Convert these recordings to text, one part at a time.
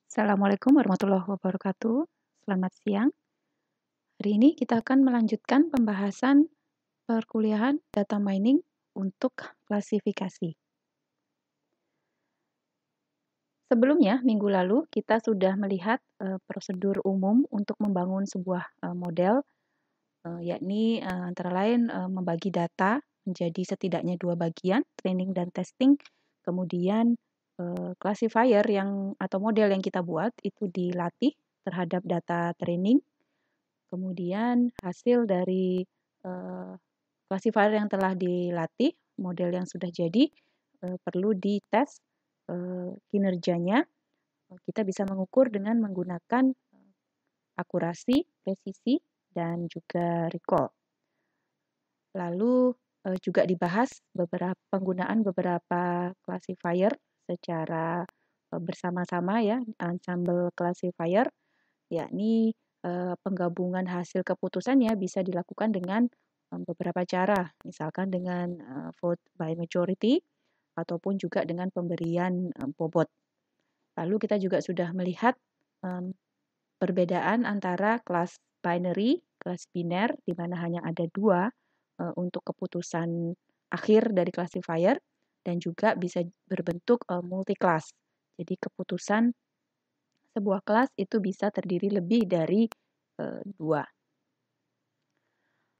Assalamualaikum warahmatullahi wabarakatuh. Selamat siang. Hari ini kita akan melanjutkan pembahasan perkuliahan data mining untuk klasifikasi. Sebelumnya, minggu lalu kita sudah melihat prosedur umum untuk membangun sebuah model, yakni antara lain membagi data menjadi setidaknya dua bagian, training dan testing. Kemudian classifier atau model yang kita buat itu dilatih terhadap data training. Kemudian hasil dari classifier yang telah dilatih, model yang sudah jadi perlu dites kinerjanya. Kita bisa mengukur dengan menggunakan akurasi, presisi, dan juga recall. Lalu juga dibahas penggunaan beberapa classifier secara bersama-sama ya, ensemble classifier, yakni penggabungan hasil keputusannya bisa dilakukan dengan beberapa cara, misalkan dengan vote by majority ataupun juga dengan pemberian bobot. Lalu kita juga sudah melihat perbedaan antara kelas binary, kelas biner, di mana hanya ada dua untuk keputusan akhir dari classifier, dan juga bisa berbentuk multi-class. Jadi keputusan sebuah kelas itu bisa terdiri lebih dari dua.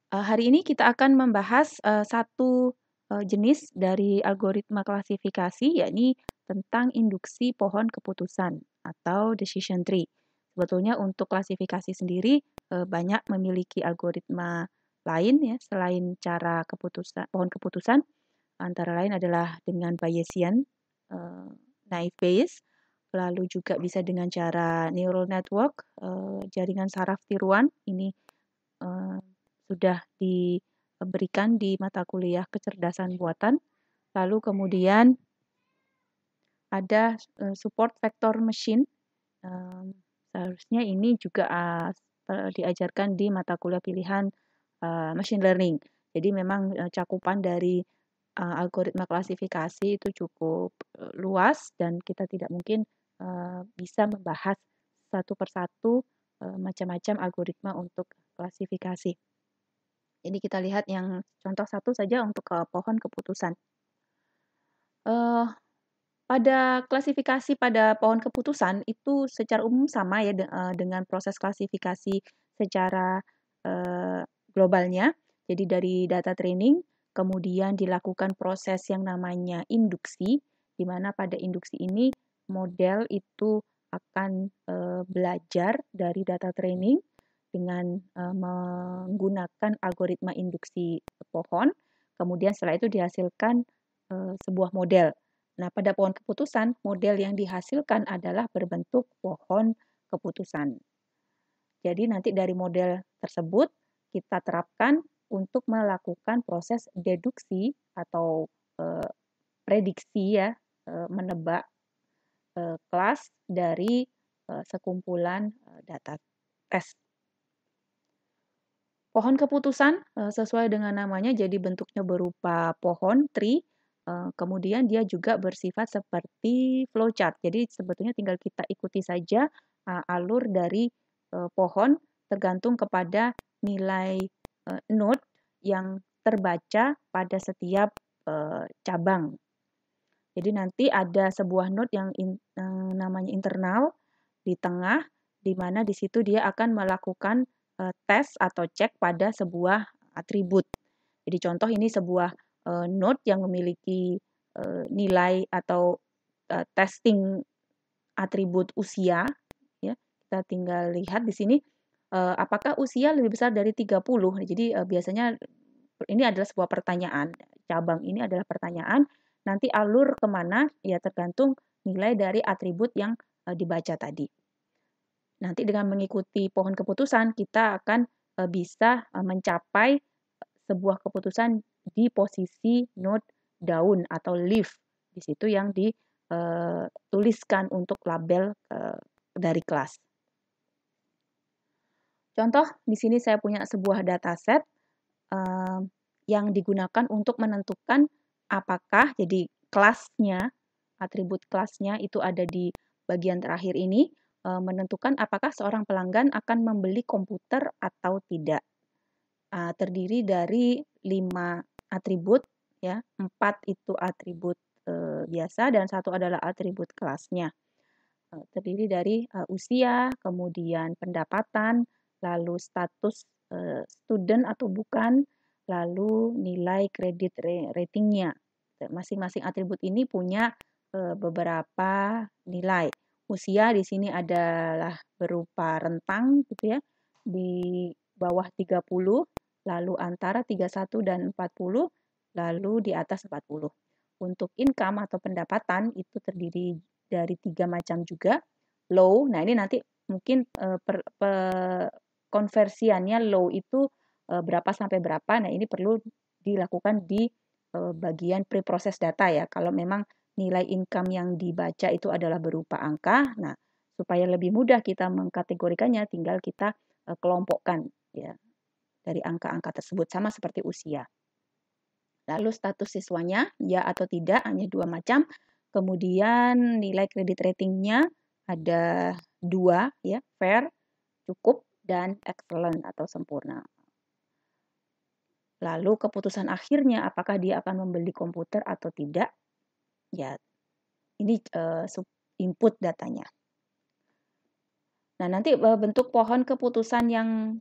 Hari ini kita akan membahas satu jenis dari algoritma klasifikasi, yakni tentang induksi pohon keputusan atau decision tree. Sebetulnya untuk klasifikasi sendiri banyak memiliki algoritma lain ya selain cara pohon keputusan, antara lain adalah dengan Bayesian naive Bayes, lalu juga bisa dengan cara neural network, jaringan saraf tiruan. Ini sudah diberikan di mata kuliah kecerdasan buatan. Lalu kemudian ada support vector machine. Seharusnya ini juga diajarkan di mata kuliah pilihan machine learning. Jadi memang cakupan dari algoritma klasifikasi itu cukup luas dan kita tidak mungkin bisa membahas satu persatu macam-macam algoritma untuk klasifikasi. Jadi kita lihat yang contoh satu saja untuk pohon keputusan. Pada klasifikasi pada pohon keputusan itu secara umum sama ya dengan proses klasifikasi secara globalnya. Jadi dari data training, kemudian dilakukan proses yang namanya induksi, di mana pada induksi ini model itu akan belajar dari data training dengan menggunakan algoritma induksi pohon. Kemudian setelah itu dihasilkan sebuah model. Nah, pada pohon keputusan, model yang dihasilkan adalah berbentuk pohon keputusan. Jadi nanti dari model tersebut kita terapkan untuk melakukan proses deduksi atau prediksi ya, menebak kelas dari sekumpulan data tes. Pohon keputusan sesuai dengan namanya jadi bentuknya berupa pohon, tree. Kemudian dia juga bersifat seperti flowchart. Jadi sebetulnya tinggal kita ikuti saja alur dari pohon tergantung kepada nilai node yang terbaca pada setiap cabang. Jadi nanti ada sebuah node yang namanya internal di tengah, di mana di situ dia akan melakukan tes atau cek pada sebuah atribut. Jadi contoh ini sebuah node yang memiliki nilai atau testing atribut usia. Ya, kita tinggal lihat di sini apakah usia lebih besar dari 30. Jadi biasanya ini adalah sebuah pertanyaan. Cabang ini adalah pertanyaan. Nanti alur kemana ya tergantung nilai dari atribut yang dibaca tadi. Nanti dengan mengikuti pohon keputusan kita akan bisa mencapai sebuah keputusan di posisi node daun atau leaf. Di situ yang dituliskan untuk label dari kelas. Contoh, di sini saya punya sebuah dataset yang digunakan untuk menentukan apakah jadi kelasnya, atribut kelasnya itu ada di bagian terakhir ini menentukan apakah seorang pelanggan akan membeli komputer atau tidak. Terdiri dari 5 atribut ya, 4 itu atribut biasa dan 1 adalah atribut kelasnya. Terdiri dari usia, kemudian pendapatan, lalu status student atau bukan, lalu nilai kredit ratingnya. Masing-masing atribut ini punya beberapa nilai. Usia di sini adalah berupa rentang gitu ya, di bawah 30, lalu antara 31 dan 40, lalu di atas 40. Untuk income atau pendapatan itu terdiri dari 3 macam juga. Low, nah ini nanti mungkin konversiannya low itu berapa sampai berapa. Nah ini perlu dilakukan di bagian pre-process data ya. Kalau memang nilai income yang dibaca itu adalah berupa angka, nah supaya lebih mudah kita mengkategorikannya, tinggal kita kelompokkan ya dari angka-angka tersebut, sama seperti usia. Lalu status siswanya, ya atau tidak, hanya 2 macam. Kemudian nilai kredit ratingnya ada 2 ya, fair, cukup, dan excellent atau sempurna. Lalu keputusan akhirnya apakah dia akan membeli komputer atau tidak, ya ini input datanya. Nah nanti bentuk pohon keputusan yang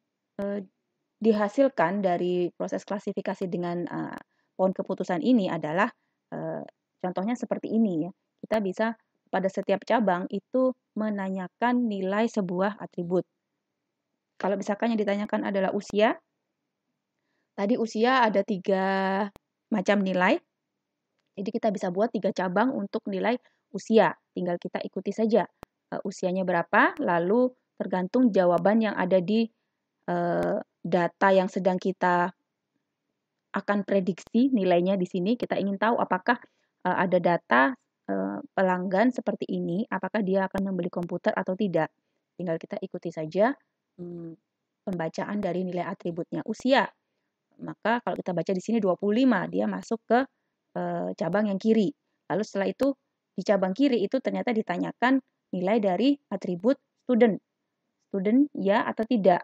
dihasilkan dari proses klasifikasi dengan pohon keputusan ini adalah contohnya seperti ini ya. Kita bisa pada setiap cabang itu menanyakan nilai sebuah atribut. Kalau misalkan yang ditanyakan adalah usia, tadi usia ada 3 macam nilai. Jadi kita bisa buat 3 cabang untuk nilai usia. Tinggal kita ikuti saja usianya berapa, lalu tergantung jawaban yang ada di data yang sedang kita akan prediksi nilainya di sini. Kita ingin tahu apakah ada data pelanggan seperti ini, apakah dia akan membeli komputer atau tidak. Tinggal kita ikuti saja pembacaan dari nilai atributnya. Usia, maka kalau kita baca di sini 25, dia masuk ke cabang yang kiri. Lalu setelah itu di cabang kiri itu ternyata ditanyakan nilai dari atribut student. Student ya atau tidak.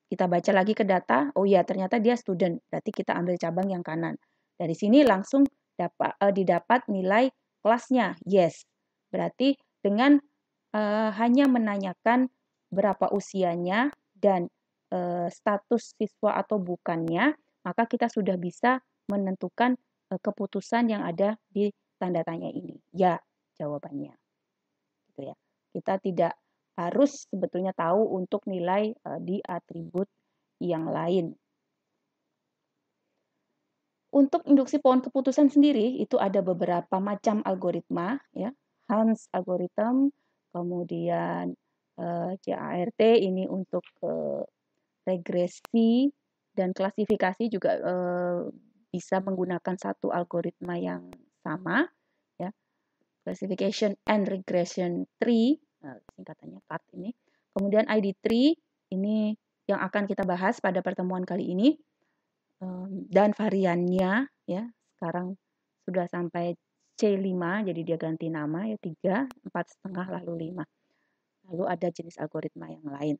Kita baca lagi ke data, oh ya ternyata dia student. Berarti kita ambil cabang yang kanan. Dari sini langsung didapat nilai kelasnya, yes. Berarti dengan hanya menanyakan berapa usianya dan status siswa atau bukannya, maka kita sudah bisa menentukan keputusan yang ada di tanda tanya ini. Ya, jawabannya. Gitu ya. Kita tidak harus sebetulnya tahu untuk nilai di atribut yang lain. Untuk induksi pohon keputusan sendiri itu ada beberapa macam algoritma ya. Hans algorithm, kemudian CART ini untuk regresi dan klasifikasi juga bisa menggunakan satu algoritma yang sama ya. Classification and regression tree, singkatannya CART ini. Kemudian ID tree ini yang akan kita bahas pada pertemuan kali ini. Dan variannya ya sekarang sudah sampai C5, jadi dia ganti nama ya 3, 4,5 lalu 5. Lalu ada jenis algoritma yang lain.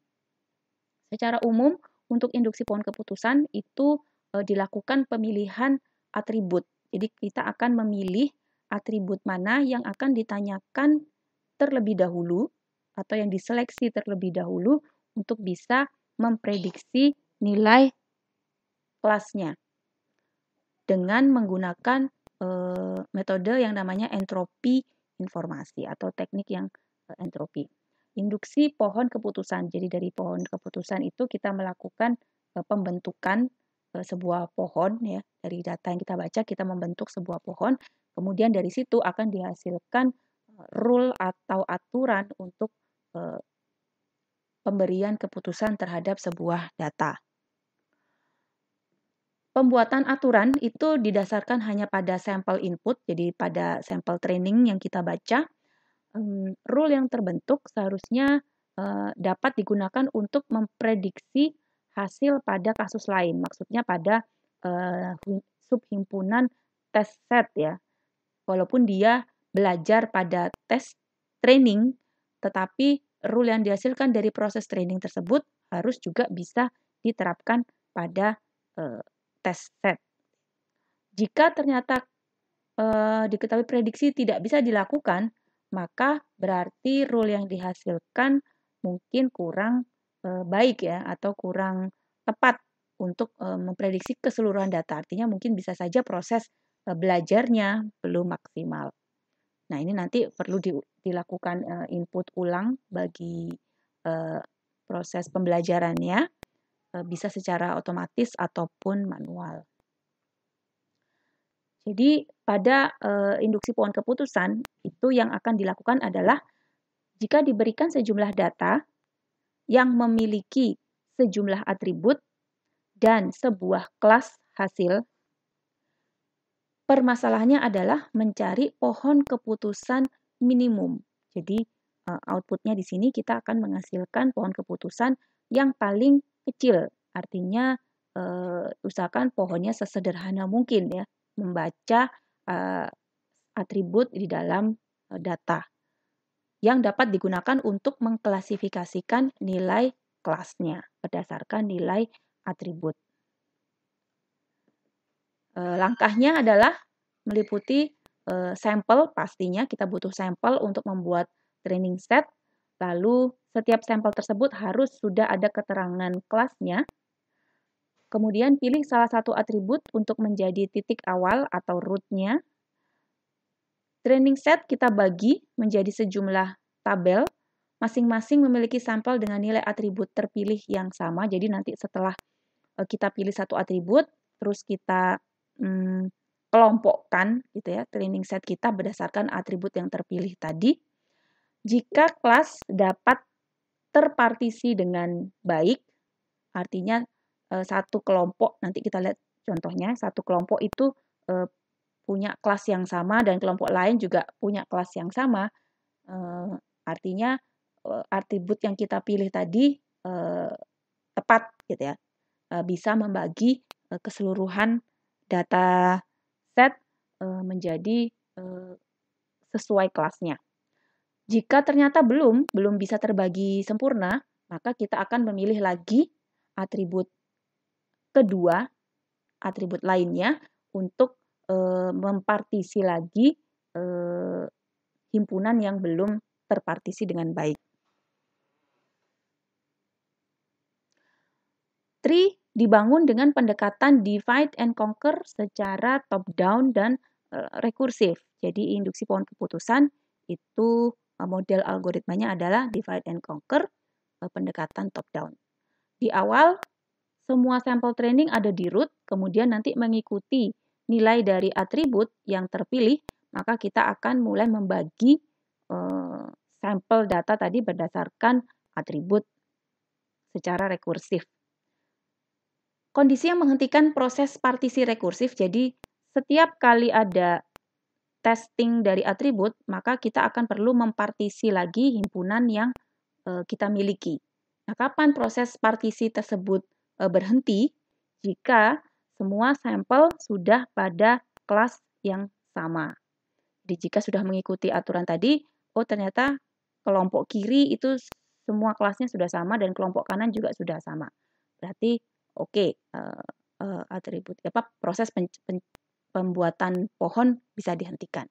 Secara umum untuk induksi pohon keputusan itu dilakukan pemilihan atribut. Jadi kita akan memilih atribut mana yang akan ditanyakan terlebih dahulu atau yang diseleksi terlebih dahulu untuk bisa memprediksi nilai kelasnya dengan menggunakan metode yang namanya entropi informasi atau teknik yang entropi. Induksi pohon keputusan. Jadi dari pohon keputusan itu kita melakukan pembentukan sebuah pohon ya. Dari data yang kita baca kita membentuk sebuah pohon. Kemudian dari situ akan dihasilkan rule atau aturan untuk pemberian keputusan terhadap sebuah data. Pembuatan aturan itu didasarkan hanya pada sampel input, jadi pada sampel training yang kita baca. Rule yang terbentuk seharusnya dapat digunakan untuk memprediksi hasil pada kasus lain. Maksudnya pada subhimpunan test set ya. Walaupun dia belajar pada tes training, tetapi rule yang dihasilkan dari proses training tersebut harus juga bisa diterapkan pada tes set. Jika ternyata diketahui prediksi tidak bisa dilakukan, maka berarti rule yang dihasilkan mungkin kurang baik ya, atau kurang tepat untuk memprediksi keseluruhan data. Artinya mungkin bisa saja proses belajarnya belum maksimal. Nah, ini nanti perlu dilakukan input ulang bagi proses pembelajarannya, bisa secara otomatis ataupun manual. Jadi pada induksi pohon keputusan itu yang akan dilakukan adalah jika diberikan sejumlah data yang memiliki sejumlah atribut dan sebuah kelas hasil, permasalahannya adalah mencari pohon keputusan minimum. Jadi outputnya di sini kita akan menghasilkan pohon keputusan yang paling kecil. Artinya usahakan pohonnya sesederhana mungkin ya, membaca atribut di dalam data yang dapat digunakan untuk mengklasifikasikan nilai kelasnya berdasarkan nilai atribut. Langkahnya adalah meliputi sampel, pastinya kita butuh sampel untuk membuat training set. Lalu setiap sampel tersebut harus sudah ada keterangan kelasnya. Kemudian pilih salah satu atribut untuk menjadi titik awal atau root-nya. Training set kita bagi menjadi sejumlah tabel. Masing-masing memiliki sampel dengan nilai atribut terpilih yang sama. Jadi nanti setelah kita pilih satu atribut, terus kita kelompokkan gitu ya, training set kita berdasarkan atribut yang terpilih tadi. Jika kelas dapat terpartisi dengan baik, artinya satu kelompok, nanti kita lihat contohnya, satu kelompok itu punya kelas yang sama dan kelompok lain juga punya kelas yang sama, artinya atribut yang kita pilih tadi tepat gitu ya, bisa membagi keseluruhan data set menjadi sesuai kelasnya. Jika ternyata belum bisa terbagi sempurna, maka kita akan memilih lagi atribut kedua, atribut lainnya untuk mempartisi lagi himpunan yang belum terpartisi dengan baik. Tree dibangun dengan pendekatan divide and conquer secara top down dan rekursif. Jadi induksi pohon keputusan itu model algoritmanya adalah divide and conquer, pendekatan top down. Di awal semua sampel training ada di root, kemudian nanti mengikuti nilai dari atribut yang terpilih, maka kita akan mulai membagi sampel data tadi berdasarkan atribut secara rekursif. Kondisi yang menghentikan proses partisi rekursif, jadi setiap kali ada testing dari atribut, maka kita akan perlu mempartisi lagi himpunan yang kita miliki. Nah, kapan proses partisi tersebut berhenti? Jika semua sampel sudah pada kelas yang sama. Jadi jika sudah mengikuti aturan tadi, oh ternyata kelompok kiri itu semua kelasnya sudah sama dan kelompok kanan juga sudah sama. Berarti oke, atribut proses pembuatan pohon bisa dihentikan.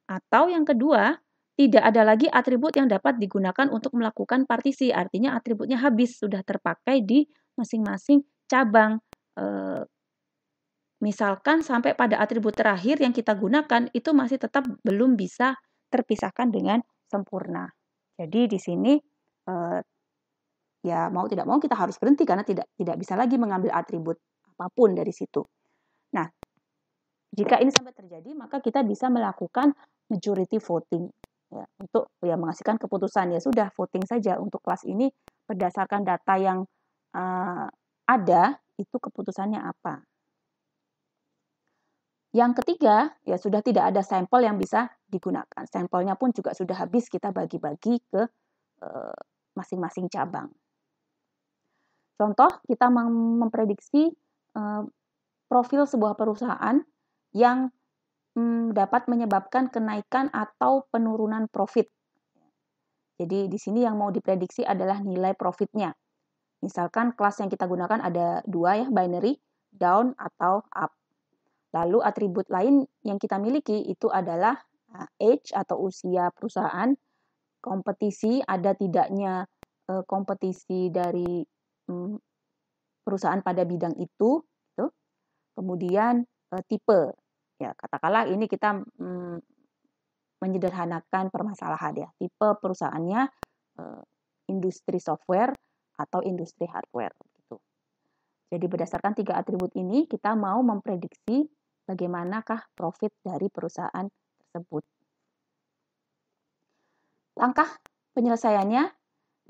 Atau yang kedua, tidak ada lagi atribut yang dapat digunakan untuk melakukan partisi. Artinya atributnya habis, sudah terpakai di masing-masing cabang. Misalkan sampai pada atribut terakhir yang kita gunakan itu masih tetap belum bisa terpisahkan dengan sempurna. Jadi di sini ya mau tidak mau kita harus berhenti karena tidak bisa lagi mengambil atribut apapun dari situ. Nah, jika ini sampai terjadi, maka kita bisa melakukan majority voting ya, untuk menghasilkan keputusan. Ya sudah, voting saja untuk kelas ini berdasarkan data yang ada, itu keputusannya apa. Yang ketiga, ya sudah tidak ada sampel yang bisa digunakan. Sampelnya pun juga sudah habis, kita bagi-bagi ke masing-masing cabang. Contoh, kita memprediksi profil sebuah perusahaan yang dapat menyebabkan kenaikan atau penurunan profit. Jadi di sini yang mau diprediksi adalah nilai profitnya. Misalkan kelas yang kita gunakan ada 2 ya, binary, down atau up. Lalu atribut lain yang kita miliki itu adalah age atau usia perusahaan, kompetisi, ada tidaknya kompetisi dari perusahaan pada bidang itu, gitu. Kemudian tipe, ya katakanlah ini kita menyederhanakan permasalahan ya, tipe perusahaannya industri software atau industri hardware gitu. Jadi berdasarkan 3 atribut ini kita mau memprediksi bagaimanakah profit dari perusahaan tersebut. Langkah penyelesaiannya,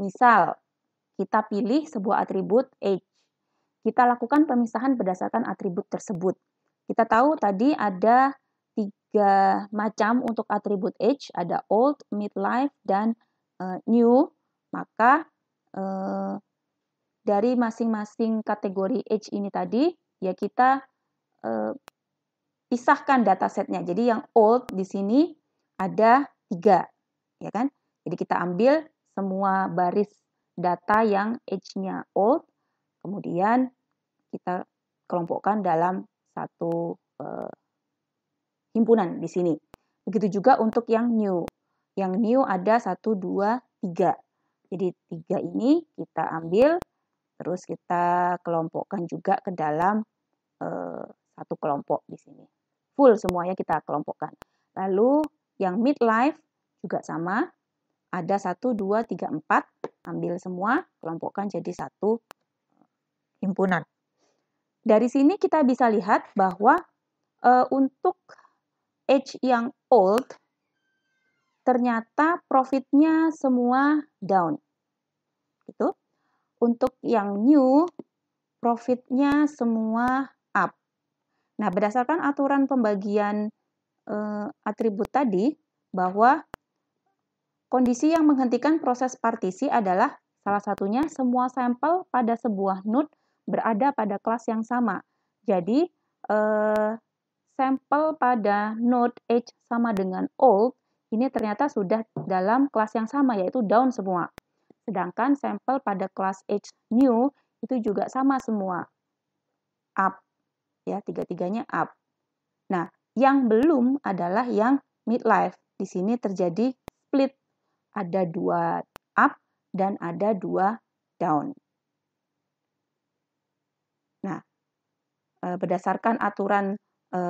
misal kita pilih sebuah atribut age. Kita lakukan pemisahan berdasarkan atribut tersebut. Kita tahu tadi ada 3 macam untuk atribut age, ada old, midlife, dan new. Maka dari masing-masing kategori age ini tadi, ya kita pisahkan datasetnya. Jadi yang old di sini ada 3, ya kan? Jadi kita ambil semua baris data yang age-nya old, kemudian kita kelompokkan dalam satu himpunan di sini. Begitu juga untuk yang new. Yang new ada 1, 2, 3. Jadi 3 ini kita ambil, terus kita kelompokkan juga ke dalam satu kelompok di sini. Full semuanya kita kelompokkan. Lalu yang midlife juga sama. Ada 1, 2, 3, 4. Ambil semua, kelompokkan jadi satu himpunan. Dari sini kita bisa lihat bahwa untuk age yang old, ternyata profitnya semua down. Gitu. Untuk yang new, profitnya semua up. Nah, berdasarkan aturan pembagian atribut tadi, bahwa kondisi yang menghentikan proses partisi adalah salah satunya semua sampel pada sebuah node berada pada kelas yang sama. Jadi, sampel pada node age sama dengan old, ini ternyata sudah dalam kelas yang sama, yaitu down semua. Sedangkan sampel pada kelas age new, itu juga sama semua, up. Ya, tiga-tiganya up. Nah, yang belum adalah yang midlife. Di sini terjadi split. Ada 2 up dan ada 2 down. Nah, berdasarkan aturan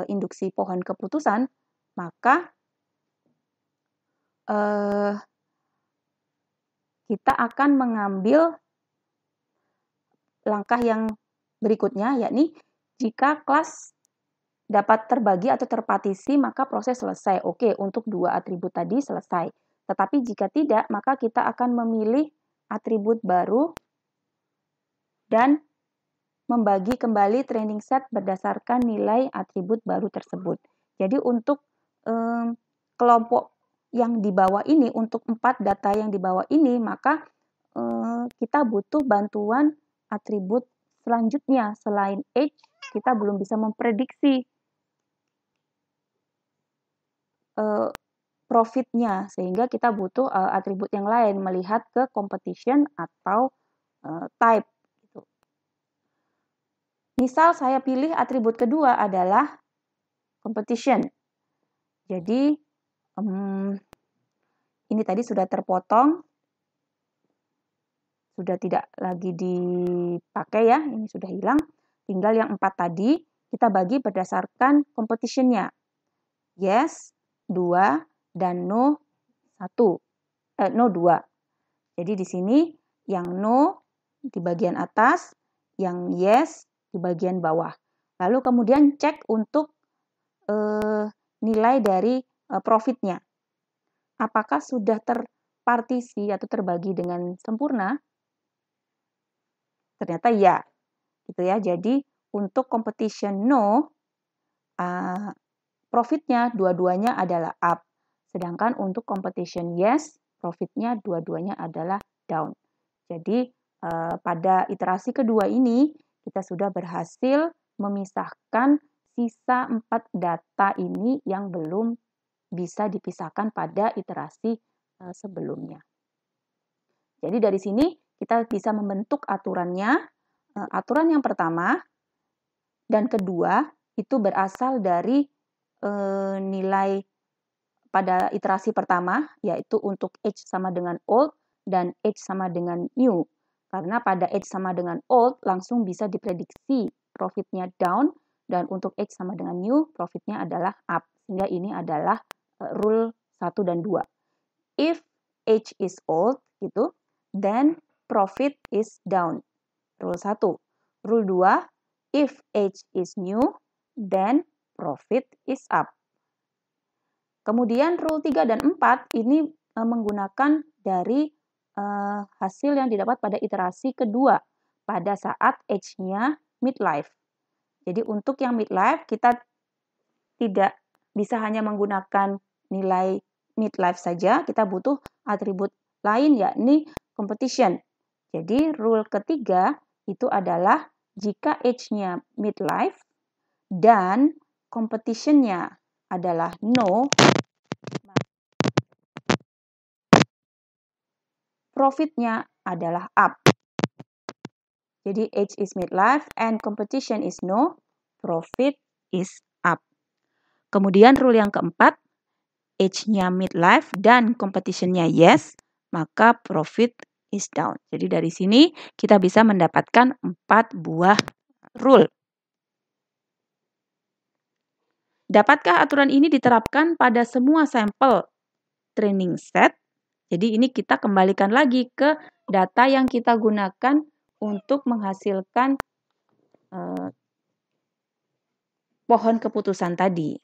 induksi pohon keputusan, maka kita akan mengambil langkah yang berikutnya, yakni jika kelas dapat terbagi atau terpartisi, maka proses selesai. Oke, untuk 2 atribut tadi selesai. Tetapi jika tidak, maka kita akan memilih atribut baru dan membagi kembali training set berdasarkan nilai atribut baru tersebut. Jadi untuk kelompok yang di bawah ini, untuk 4 data yang di bawah ini, maka kita butuh bantuan atribut selanjutnya. Selain age, kita belum bisa memprediksi profitnya, sehingga kita butuh atribut yang lain, melihat ke competition atau type. Gitu. Misal saya pilih atribut kedua adalah competition. Jadi ini tadi sudah terpotong, sudah tidak lagi dipakai ya, ini sudah hilang. Tinggal yang 4 tadi kita bagi berdasarkan competition-nya. Yes, 2, dan no 1. No 2. Jadi di sini yang no di bagian atas, yang yes di bagian bawah. Lalu kemudian cek untuk nilai dari profitnya. Apakah sudah terpartisi atau terbagi dengan sempurna? Ternyata ya. Gitu ya. Jadi untuk competition no, profitnya dua-duanya adalah up. Sedangkan untuk competition yes, profitnya dua-duanya adalah down. Jadi pada iterasi kedua ini kita sudah berhasil memisahkan sisa 4 data ini yang belum bisa dipisahkan pada iterasi sebelumnya. Jadi dari sini kita bisa membentuk aturannya. Aturan yang pertama dan kedua itu berasal dari nilai pada iterasi pertama, yaitu untuk age sama dengan old dan age sama dengan new. Karena pada age sama dengan old langsung bisa diprediksi profitnya down, dan untuk age sama dengan new profitnya adalah up. Sehingga ini adalah rule 1 dan 2. If age is old, gitu, then profit is down. Rule 1. Rule 2, if age is new, then profit is up. Kemudian rule 3 dan 4 ini menggunakan dari hasil yang didapat pada iterasi kedua pada saat age-nya midlife. Jadi untuk yang midlife kita tidak bisa hanya menggunakan nilai midlife saja, kita butuh atribut lain yakni competition. Jadi rule ketiga itu adalah jika age-nya midlife dan competition-nya adalah no, profitnya adalah up. Jadi age is midlife and competition is no, profit is up. Kemudian rule yang keempat, age-nya midlife dan competition-nya yes, maka profit is down. Jadi dari sini kita bisa mendapatkan 4 buah rule. Dapatkah aturan ini diterapkan pada semua sampel training set? Jadi ini kita kembalikan lagi ke data yang kita gunakan untuk menghasilkan pohon keputusan tadi.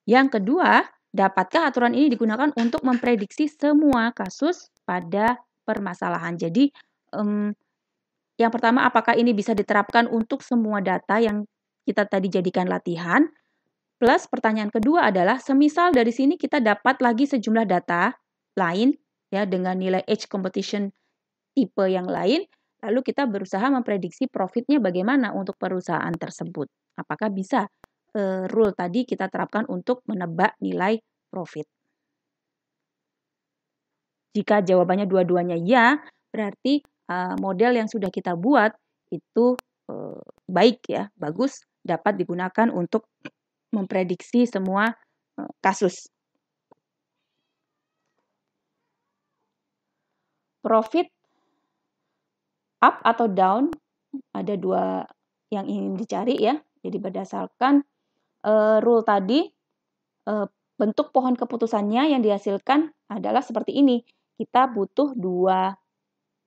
Yang kedua, dapatkah aturan ini digunakan untuk memprediksi semua kasus pada permasalahan? Jadi yang pertama, apakah ini bisa diterapkan untuk semua data yang kita tadi jadikan latihan? Plus pertanyaan kedua adalah, semisal dari sini kita dapat lagi sejumlah data lain ya dengan nilai age competition tipe yang lain, lalu kita berusaha memprediksi profitnya bagaimana untuk perusahaan tersebut. Apakah bisa rule tadi kita terapkan untuk menebak nilai profit? Jika jawabannya dua-duanya ya, berarti model yang sudah kita buat itu baik ya, bagus, dapat digunakan untuk memprediksi semua kasus. Profit up atau down, ada dua yang ingin dicari ya. Jadi berdasarkan rule tadi, bentuk pohon keputusannya yang dihasilkan adalah seperti ini. Kita butuh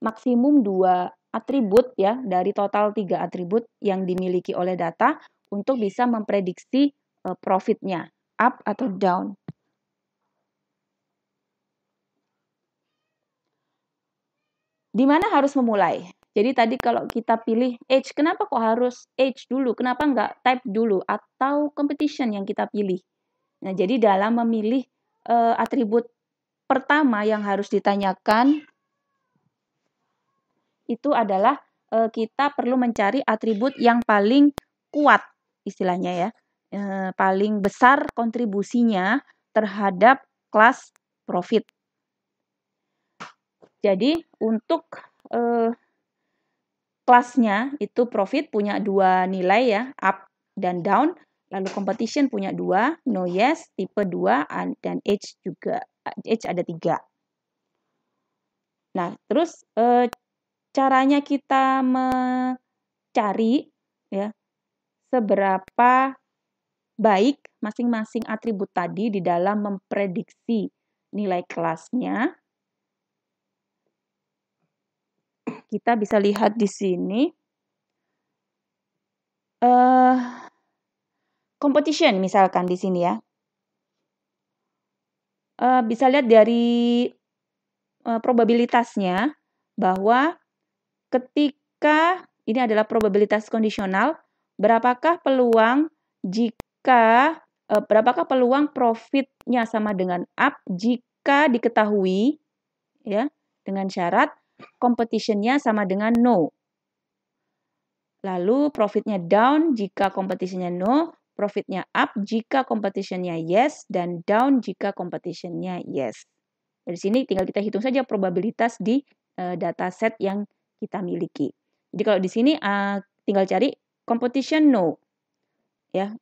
maksimum 2 atribut ya, dari total 3 atribut yang dimiliki oleh data untuk bisa memprediksi profitnya, up atau down. Di mana harus memulai? Jadi tadi kalau kita pilih age, kenapa kok harus age dulu? Kenapa nggak type dulu? Atau competition yang kita pilih? Nah, jadi dalam memilih atribut pertama yang harus ditanyakan itu adalah kita perlu mencari atribut yang paling kuat, istilahnya ya, paling besar kontribusinya terhadap kelas profit. Jadi untuk kelasnya itu profit punya 2 nilai ya, up dan down, lalu competition punya 2, no yes, tipe 2, dan age juga, age ada 3. Nah, terus caranya kita mencari ya seberapa baik masing-masing atribut tadi di dalam memprediksi nilai kelasnya. Kita bisa lihat di sini competition misalkan di sini ya. Bisa lihat dari probabilitasnya bahwa ketika ini adalah probabilitas kondisional, berapakah peluang profitnya sama dengan up jika diketahui ya dengan syarat competition-nya sama dengan no. Lalu profitnya down jika competition-nya no, profitnya up jika competition-nya yes, dan down jika competition-nya yes. Dari sini tinggal kita hitung saja probabilitas di dataset yang kita miliki. Jadi kalau di sini tinggal cari competition no. Ya,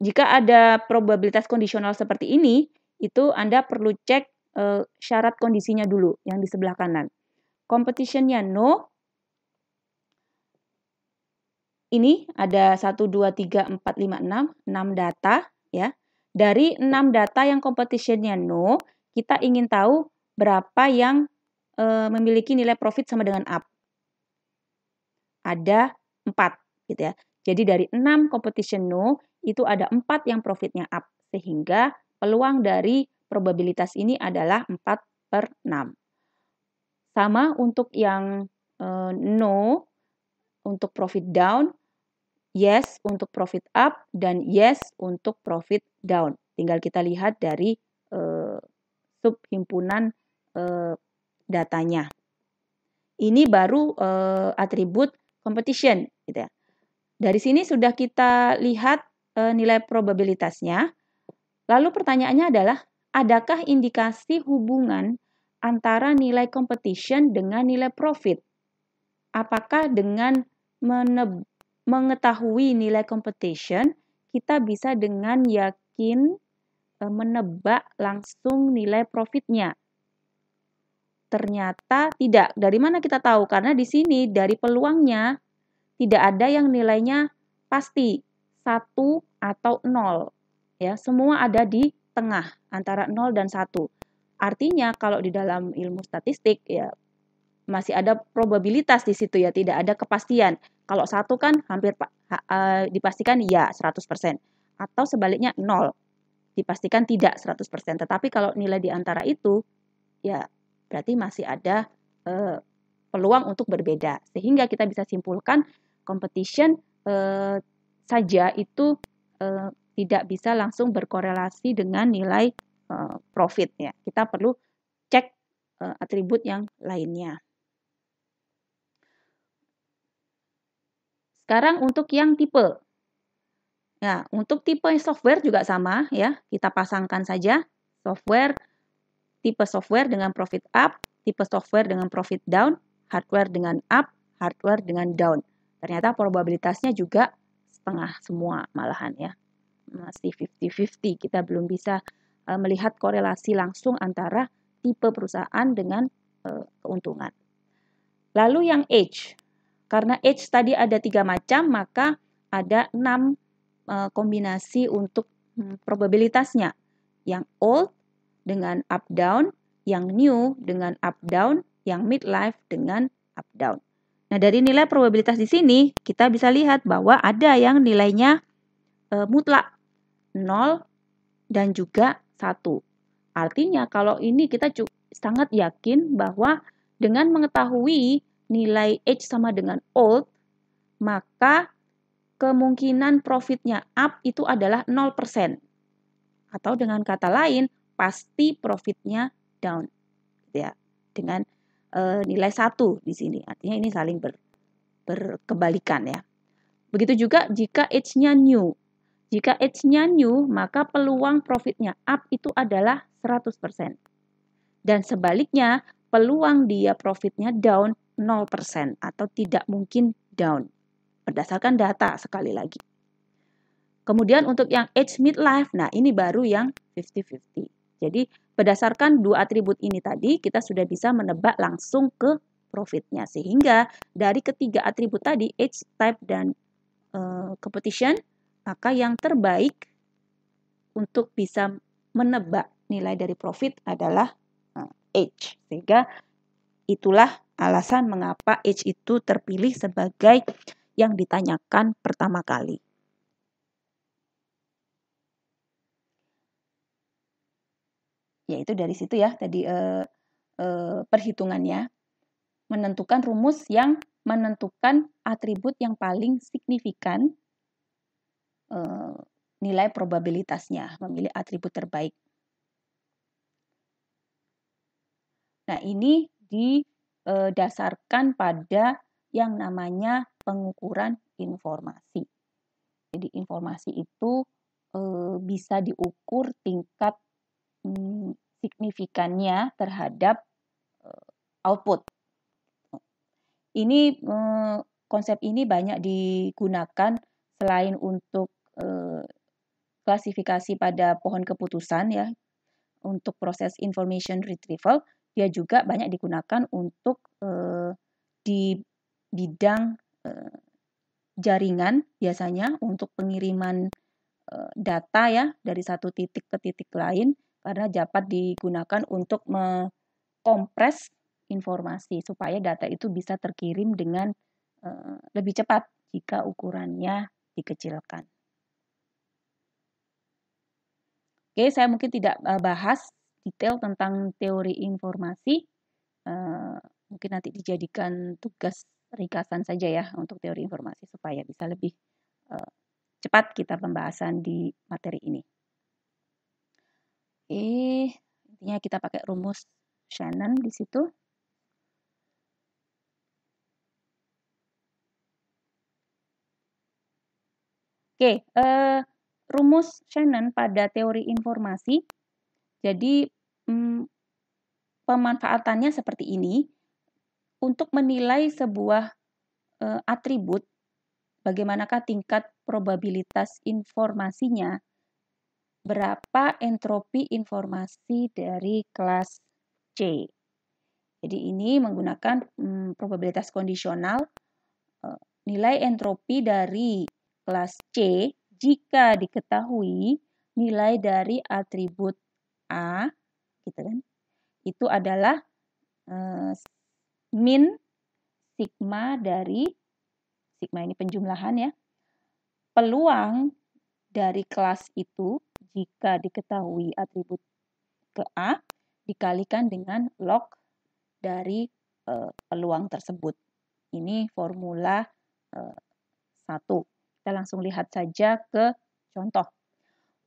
jika ada probabilitas kondisional seperti ini, itu Anda perlu cek syarat kondisinya dulu yang di sebelah kanan. Competition-nya no. Ini ada 1, 2, 3, 4, 5, 6 data ya. Dari 6 data yang competition-nya no, kita ingin tahu berapa yang memiliki nilai profit sama dengan up. Ada 4 gitu ya. Jadi dari 6 competition no, itu ada 4 yang profitnya up. Sehingga peluang dari probabilitas ini adalah 4/6. Sama untuk yang no, untuk profit down, yes untuk profit up, dan yes untuk profit down. Tinggal kita lihat dari subhimpunan datanya. Ini baru atribut competition, gitu ya. Dari sini sudah kita lihat nilai probabilitasnya. Lalu pertanyaannya adalah, adakah indikasi hubungan antara nilai competition dengan nilai profit? Apakah dengan mengetahui nilai competition, kita bisa dengan yakin menebak langsung nilai profitnya? Ternyata tidak. Dari mana kita tahu? Karena di sini dari peluangnya tidak ada yang nilainya pasti 1 atau 0. Ya, semua ada di tengah antara 0 dan 1. Artinya kalau di dalam ilmu statistik ya masih ada probabilitas di situ ya, tidak ada kepastian. Kalau 1 kan hampir dipastikan ya 100%. Atau sebaliknya 0, dipastikan tidak 100%. Tetapi kalau nilai di antara itu ya berarti masih ada peluang untuk berbeda. Sehingga kita bisa simpulkan competition saja itu tidak bisa langsung berkorelasi dengan nilai profit ya. Kita perlu cek atribut yang lainnya. Sekarang untuk yang tipe. Nah, untuk tipe software juga sama ya. Kita pasangkan saja software, tipe software dengan profit up, tipe software dengan profit down, hardware dengan up, hardware dengan down. Ternyata probabilitasnya juga setengah semua malahan ya. Masih 50-50. Kita belum bisa melihat korelasi langsung antara tipe perusahaan dengan keuntungan. Lalu yang age. Karena age tadi ada 3 macam, maka ada 6 kombinasi untuk probabilitasnya. Yang old dengan up down, yang new dengan up down, yang midlife dengan up down. Nah, dari nilai probabilitas di sini kita bisa lihat bahwa ada yang nilainya mutlak 0 dan juga 1. Artinya kalau ini kita sangat yakin bahwa dengan mengetahui nilai age sama dengan old, maka kemungkinan profitnya up itu adalah 0%. Atau dengan kata lain, pasti profitnya down. Ya, dengan nilai 1 di sini. Artinya ini saling berkebalikan ya. Begitu juga jika age-nya new. Jika age-nya new, maka peluang profitnya up itu adalah 100%. Dan sebaliknya, peluang dia profitnya down 0% atau tidak mungkin down. Berdasarkan data sekali lagi. Kemudian untuk yang age midlife, nah ini baru yang 50-50. Jadi berdasarkan 2 atribut ini tadi, kita sudah bisa menebak langsung ke profitnya. Sehingga dari ketiga atribut tadi, age, type, dan competition, maka yang terbaik untuk bisa menebak nilai dari profit adalah age. Sehingga itulah alasan mengapa age itu terpilih sebagai yang ditanyakan pertama kali. Yaitu dari situ ya tadi perhitungannya menentukan rumus yang menentukan atribut yang paling signifikan nilai probabilitasnya, memilih atribut terbaik. Nah, ini didasarkan pada yang namanya pengukuran informasi. Jadi informasi itu bisa diukur tingkat signifikannya terhadap output. Ini konsep ini banyak digunakan selain untuk klasifikasi pada pohon keputusan ya, untuk proses information retrieval, dia juga banyak digunakan untuk di bidang jaringan biasanya untuk pengiriman data ya dari satu titik ke titik lain, karena dapat digunakan untuk mengkompres informasi supaya data itu bisa terkirim dengan lebih cepat jika ukurannya dikecilkan. Oke, saya mungkin tidak bahas detail tentang teori informasi. Mungkin nanti dijadikan tugas ringkasan saja ya untuk teori informasi supaya bisa lebih cepat kita pembahasan di materi ini. Intinya kita pakai rumus Shannon di situ. Oke, rumus Shannon pada teori informasi. Jadi pemanfaatannya seperti ini. Untuk menilai sebuah atribut, bagaimanakah tingkat probabilitas informasinya, berapa entropi informasi dari kelas C. Jadi ini menggunakan probabilitas kondisional, nilai entropi dari kelas C jika diketahui nilai dari atribut A, gitu kan, itu adalah min sigma dari, sigma ini penjumlahan ya, peluang dari kelas itu jika diketahui atribut ke A dikalikan dengan log dari peluang tersebut. Ini formula 1. Kita langsung lihat saja ke contoh.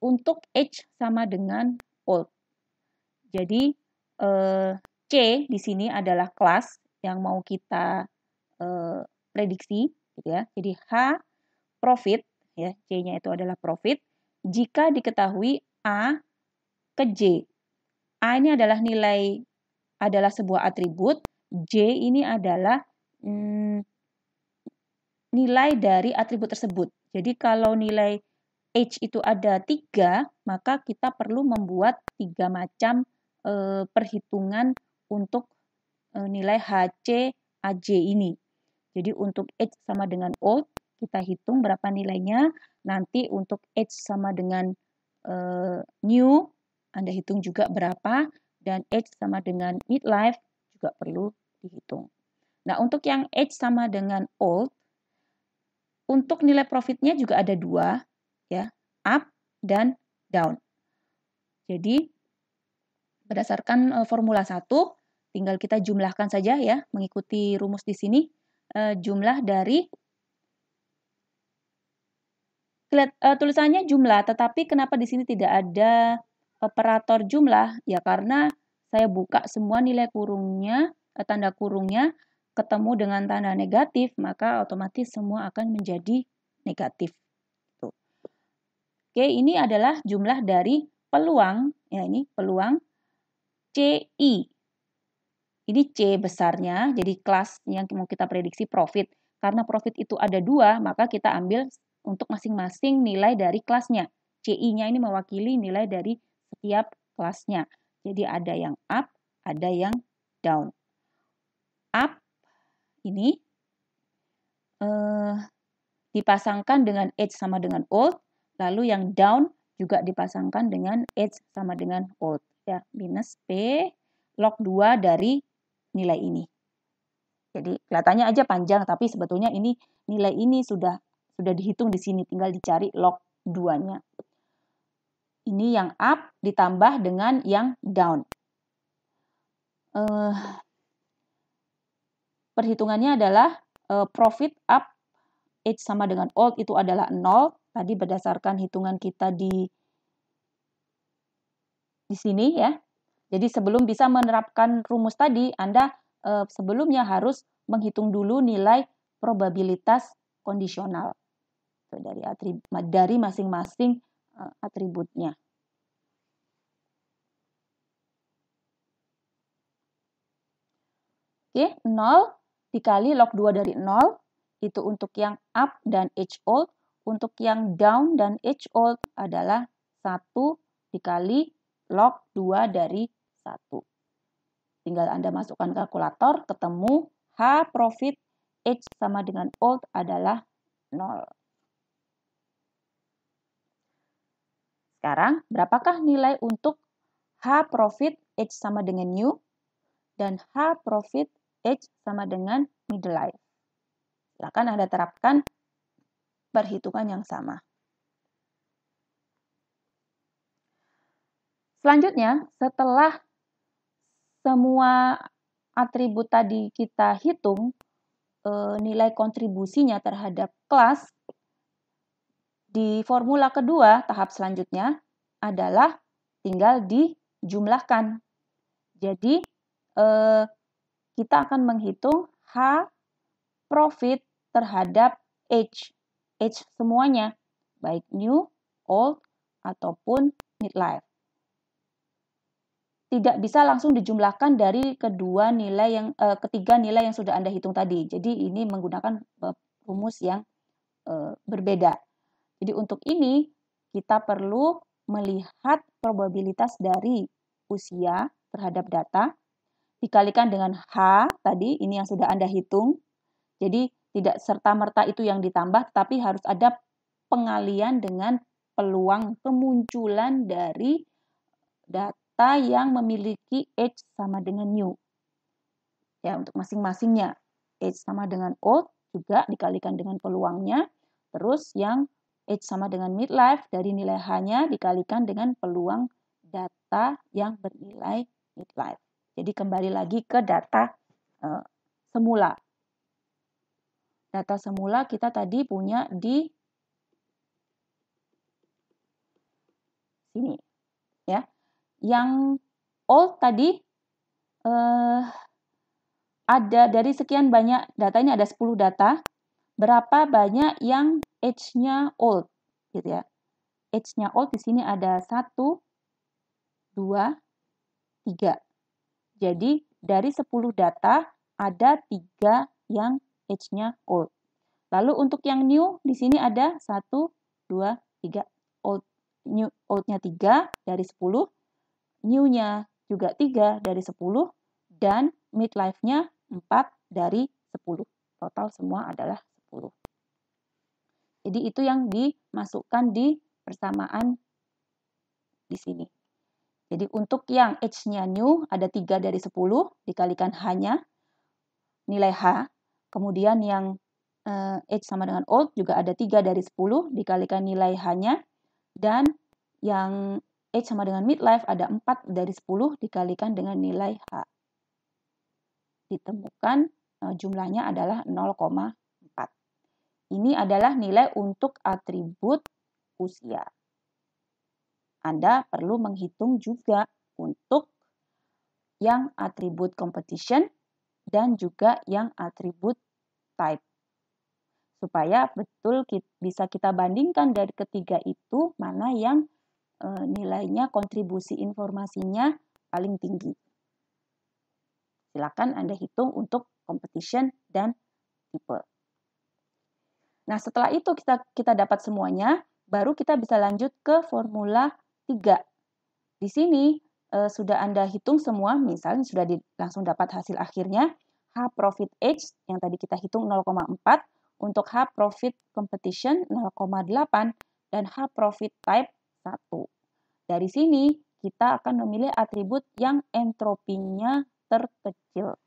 Untuk H sama dengan old. Jadi C di sini adalah kelas yang mau kita prediksi, gitu ya. Jadi H profit, ya, C-nya itu adalah profit. Jika diketahui A ke J. A ini adalah nilai, adalah sebuah atribut. J ini adalah nilai dari atribut tersebut. Jadi kalau nilai H itu ada 3, maka kita perlu membuat 3 macam perhitungan untuk nilai HC AJ ini. Jadi untuk H sama dengan old, kita hitung berapa nilainya. Nanti untuk H sama dengan new, Anda hitung juga berapa. Dan H sama dengan midlife juga perlu dihitung. Nah, untuk yang H sama dengan old, untuk nilai profitnya juga ada 2, ya, up dan down. Jadi berdasarkan formula 1, tinggal kita jumlahkan saja ya, mengikuti rumus di sini. Jumlah dari, tulisannya jumlah, tetapi kenapa di sini tidak ada operator jumlah? Ya karena saya buka semua nilai kurungnya, tanda kurungnya, ketemu dengan tanda negatif, maka otomatis semua akan menjadi negatif. Tuh. Oke, ini adalah jumlah dari peluang, ya ini peluang CI. Ini C besarnya, jadi kelas yang mau kita prediksi profit. Karena profit itu ada 2, maka kita ambil untuk masing-masing nilai dari kelasnya. CI-nya ini mewakili nilai dari setiap kelasnya. Jadi ada yang up, ada yang down. Up ini dipasangkan dengan H sama dengan old, lalu yang down juga dipasangkan dengan H sama dengan old. Ya, minus P log 2 dari nilai ini. Jadi kelihatannya aja panjang, tapi sebetulnya ini nilai ini sudah dihitung di sini, tinggal dicari log 2-nya. Ini yang up ditambah dengan yang down. Perhitungannya adalah profit up H sama dengan old itu adalah 0. Tadi berdasarkan hitungan kita di sini ya. Jadi sebelum bisa menerapkan rumus tadi, Anda sebelumnya harus menghitung dulu nilai probabilitas kondisional dari masing-masing atributnya. Oke, 0 dikali log 2 dari 0, itu untuk yang up dan age old. Untuk yang down dan age old adalah 1 dikali log 2 dari 1. Tinggal Anda masukkan kalkulator, ketemu H profit age sama dengan old adalah 0. Sekarang, berapakah nilai untuk H profit age sama dengan new dan H profit age sama dengan midlife? Silakan Anda terapkan perhitungan yang sama. Selanjutnya, setelah semua atribut tadi kita hitung, nilai kontribusinya terhadap kelas, di formula kedua, tahap selanjutnya adalah tinggal dijumlahkan. Jadi, kita akan menghitung H profit terhadap age semuanya, baik new, old, ataupun midlife. Tidak bisa langsung dijumlahkan dari ketiga nilai yang sudah Anda hitung tadi. Jadi ini menggunakan rumus yang berbeda. Jadi untuk ini kita perlu melihat probabilitas dari usia terhadap data dikalikan dengan H tadi, ini yang sudah Anda hitung. Jadi tidak serta-merta itu yang ditambah, tetapi harus ada pengalian dengan peluang kemunculan dari data yang memiliki age sama dengan new. Ya, untuk masing-masingnya. Age sama dengan old juga dikalikan dengan peluangnya. Terus yang age sama dengan midlife, dari nilai H-nya dikalikan dengan peluang data yang bernilai midlife. Jadi kembali lagi ke data semula. Data semula kita tadi punya di sini. Ya. Yang old tadi ada dari sekian banyak data, ini ada 10 data. Berapa banyak yang age-nya old, gitu ya. Age-nya old di sini ada 1, 2, 3. Jadi dari 10 data ada 3 yang age-nya old. Lalu untuk yang new di sini ada 1, 2, 3. Old-nya 3 dari 10, new-nya juga 3 dari 10, dan midlife-nya 4 dari 10. Total semua adalah 10. Jadi itu yang dimasukkan di persamaan di sini. Jadi untuk yang age-nya new ada 3 dari 10 dikalikan H-nya, nilai H. Kemudian yang age sama dengan old juga ada 3 dari 10 dikalikan nilai H-nya. Dan yang age sama dengan midlife ada 4 dari 10 dikalikan dengan nilai H. Ditemukan jumlahnya adalah 0,4. Ini adalah nilai untuk atribut usia. Anda perlu menghitung juga untuk yang atribut competition dan juga yang atribut type. Supaya betul bisa kita bandingkan dari ketiga itu mana yang nilainya kontribusi informasinya paling tinggi. Silakan Anda hitung untuk competition dan tipe. Nah, setelah itu kita dapat semuanya, baru kita bisa lanjut ke formula 3. Di sini sudah Anda hitung semua, misalnya sudah langsung dapat hasil akhirnya, H profit age yang tadi kita hitung 0,4, untuk H profit competition 0,8, dan H profit type 1. Dari sini kita akan memilih atribut yang entropinya terkecil.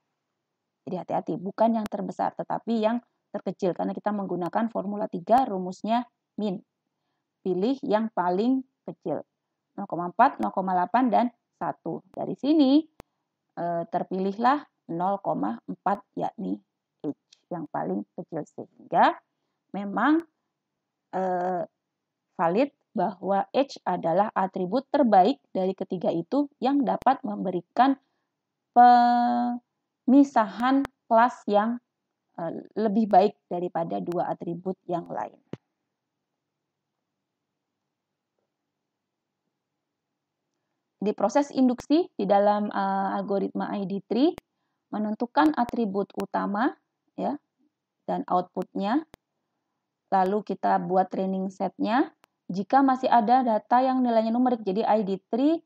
Jadi hati-hati, bukan yang terbesar, tetapi yang terkecil, karena kita menggunakan formula 3, rumusnya min. Pilih yang paling kecil, 0,4, 0,8, dan 1. Dari sini terpilihlah 0,4, yakni H yang paling kecil, sehingga memang valid bahwa H adalah atribut terbaik dari ketiga itu yang dapat memberikan pemisahan kelas yang lebih baik daripada dua atribut yang lain. Di proses induksi di dalam algoritma ID3, menentukan atribut utama ya dan outputnya, lalu kita buat training setnya. Jika masih ada data yang nilainya numerik, jadi ID3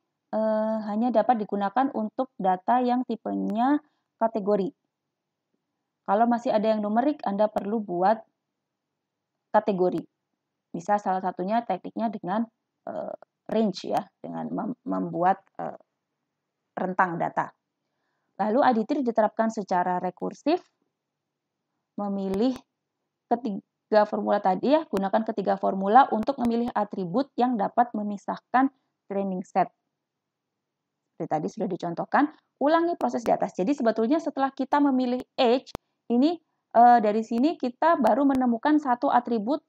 hanya dapat digunakan untuk data yang tipenya kategori. Kalau masih ada yang numerik, Anda perlu buat kategori. Bisa salah satunya tekniknya dengan range ya, dengan membuat rentang data. Lalu ID3 diterapkan secara rekursif, memilih ketiga formula tadi ya, gunakan ketiga formula untuk memilih atribut yang dapat memisahkan training set. Seperti tadi sudah dicontohkan, ulangi proses di atas. Jadi sebetulnya setelah kita memilih age, ini dari sini kita baru menemukan satu atribut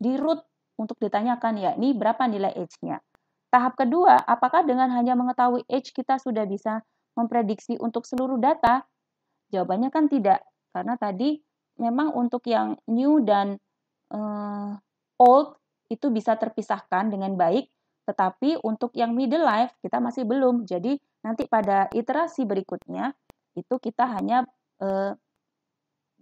di root untuk ditanyakan, yakni berapa nilai age-nya. Tahap kedua, apakah dengan hanya mengetahui age kita sudah bisa memprediksi untuk seluruh data? Jawabannya kan tidak, karena tadi memang untuk yang new dan old itu bisa terpisahkan dengan baik, tetapi untuk yang middle life kita masih belum. Jadi nanti pada iterasi berikutnya itu kita hanya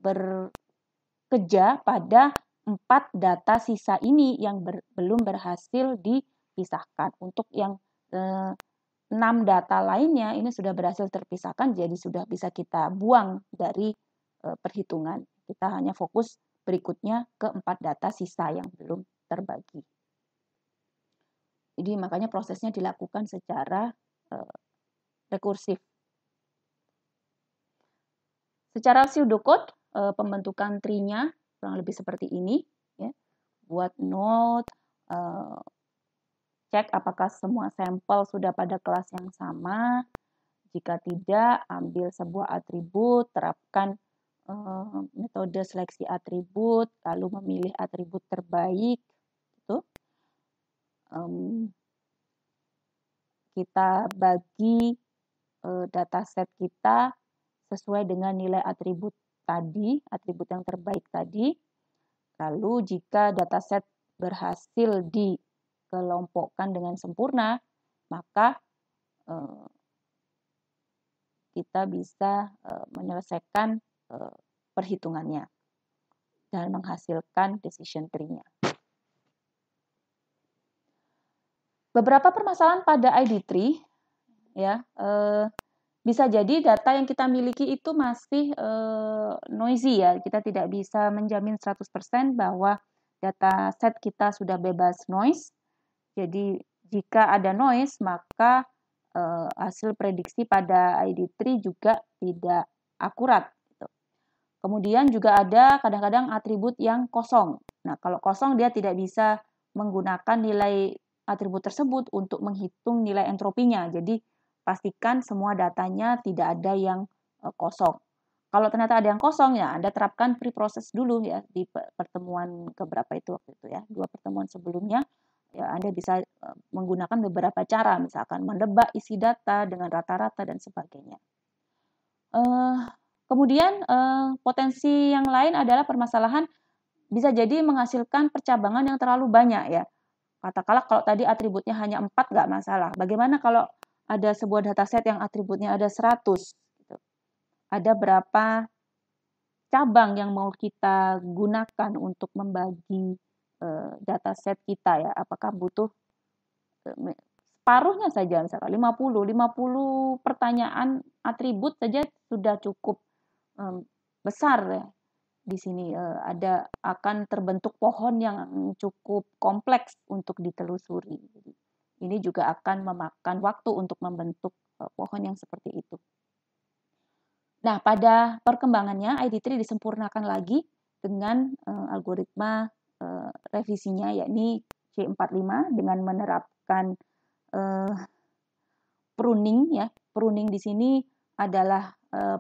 bekerja pada 4 data sisa ini yang belum berhasil dipisahkan. Untuk yang 6 data lainnya ini sudah berhasil terpisahkan, jadi sudah bisa kita buang dari perhitungan. Kita hanya fokus berikutnya ke 4 data sisa yang belum terbagi. Jadi makanya prosesnya dilakukan secara rekursif. Secara pseudocode, pembentukan tree-nya kurang lebih seperti ini. Ya. Buat node, cek apakah semua sampel sudah pada kelas yang sama. Jika tidak, ambil sebuah atribut, terapkan metode seleksi atribut, lalu memilih atribut terbaik. Gitu. Kita bagi dataset kita sesuai dengan nilai atribut tadi, atribut yang terbaik tadi. Lalu jika dataset berhasil dikelompokkan dengan sempurna, maka kita bisa menyelesaikan perhitungannya dan menghasilkan decision tree-nya. Beberapa permasalahan pada ID3 ya, bisa jadi data yang kita miliki itu masih noisy ya. Kita tidak bisa menjamin 100% bahwa data set kita sudah bebas noise. Jadi jika ada noise, maka hasil prediksi pada ID3 juga tidak akurat. Gitu. Kemudian juga ada kadang-kadang atribut yang kosong. Nah, kalau kosong dia tidak bisa menggunakan nilai atribut tersebut untuk menghitung nilai entropinya. Jadi pastikan semua datanya tidak ada yang kosong. Kalau ternyata ada yang kosong ya Anda terapkan pre-process dulu ya di pertemuan keberapa itu waktu itu ya, 2 pertemuan sebelumnya ya Anda bisa menggunakan beberapa cara, misalkan menebak isi data dengan rata-rata dan sebagainya. Kemudian potensi yang lain adalah permasalahan bisa jadi menghasilkan percabangan yang terlalu banyak ya. Katakanlah kalau tadi atributnya hanya 4 nggak masalah. Bagaimana kalau ada sebuah dataset yang atributnya ada 100? Gitu. Ada berapa cabang yang mau kita gunakan untuk membagi dataset kita ya? Apakah butuh separuhnya saja, misalkan 50 pertanyaan atribut saja sudah cukup besar ya. Di sini akan terbentuk pohon yang cukup kompleks untuk ditelusuri. Jadi, ini juga akan memakan waktu untuk membentuk pohon yang seperti itu. Nah, pada perkembangannya ID3 disempurnakan lagi dengan algoritma revisinya yakni C45 dengan menerapkan pruning ya. Pruning di sini adalah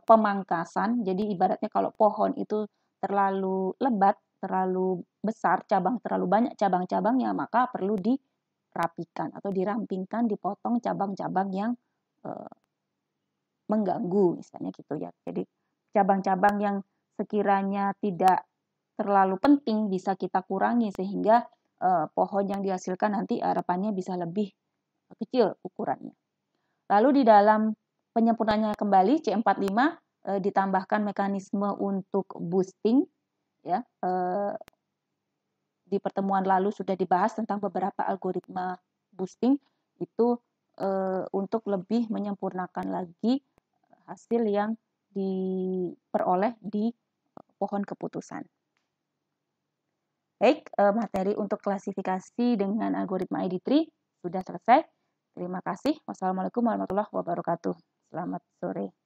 pemangkasan. Jadi ibaratnya kalau pohon itu terlalu lebat, terlalu besar, cabang terlalu banyak cabang-cabangnya, maka perlu dirapikan atau dirampingkan, dipotong cabang-cabang yang mengganggu misalnya gitu ya. Jadi cabang-cabang yang sekiranya tidak terlalu penting bisa kita kurangi sehingga pohon yang dihasilkan nanti harapannya bisa lebih kecil ukurannya. Lalu di dalam penyempurnaannya kembali C45 ditambahkan mekanisme untuk boosting, ya. Di pertemuan lalu sudah dibahas tentang beberapa algoritma boosting itu untuk lebih menyempurnakan lagi hasil yang diperoleh di pohon keputusan. Baik, materi untuk klasifikasi dengan algoritma ID3 sudah selesai. Terima kasih. Wassalamualaikum warahmatullahi wabarakatuh. Selamat sore.